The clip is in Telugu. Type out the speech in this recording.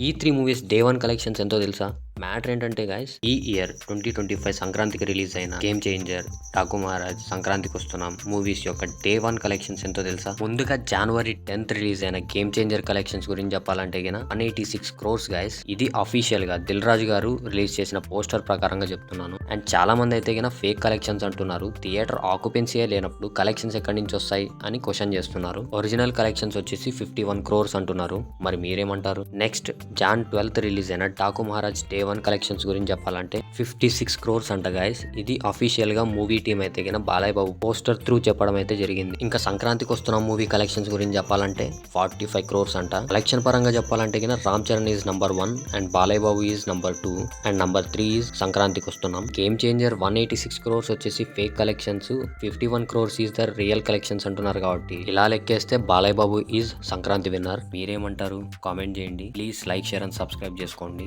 ఈ 3 మూవీస్ డే 1 కలెక్షన్స్ ఎంతో తెలుసా? మ్యాటర్ ఏంటంటే గైస్, ఈ ఇయర్ 2025 సంక్రాంతికి రిలీజ్ అయిన గేమ్ చేంజర్, ఠాకూర్ మహారాజ్, సంక్రాంతికి వస్తున్నాం మూవీస్ యొక్క డే 1 కలెక్షన్స్ ఎంతో తెలుసా? ముందుగా జనవరి 10th రిలీజ్ అయిన గేమ్ చేంజర్ కలెక్షన్స్ గురించి చెప్పాలంటే గిన 186 crores గైస్. ఇది అఫీషియల్ గా దిల్ రాజు గారు రిలీజ్ చేసిన పోస్టర్ ప్రకారంగా చెప్తున్నాను. అండ్ చాలా మంది అయితే గిన ఫేక్ కలెక్షన్స్ అంటున్నారు. థియేటర్ ఆక్యుపెన్సీ లేనప్పుడు కలెక్షన్స్ ఎక్కడి నుంచి వస్తాయి అని క్వశ్చన్ చేస్తున్నారు. ఒరిజినల్ కలెక్షన్స్ వచ్చేసి 51 crores అంటున్నారు. మరి మీరేమంటారు? నెక్స్ట్ జాన్ 12th రిలీజ్ అయిన ఠాకూర్ మహారాజ్ డే 1 కలెక్షన్స్ గురించి చెప్పాలంటే 56 crores అంట గైస్. ఇది అఫీషియల్ గా మూవీ టీమ్ అయితే గిన బాలయ్య బాబు పోస్టర్ త్రూ చెప్పడం అయితే జరిగింది. ఇంకా సంక్రాంతికి వస్తున్న మూవీ కలెక్షన్స్ గురించి చెప్పాలంటే 45 crores అంట. కలెక్షన్ పరంగా చెప్పాలంటే గిన Ram Charan is number 1 and Balayya Babu is number 2 and number 3 is సంక్రాంతికి వస్తున్నాం. గేమ్ చేంజర్ 186 crores వచ్చేసి fake collections, 51 crores is the real collections అంటున్నారు. కాబట్టి ఇలా లెక్కేస్తే బాలయ్య బాబు ఈజ్ సంక్రాంతి విన్నర్. మీరేమంటారు? కామెంట్ చేయండి. Please like, share and subscribe చేసుకోండి.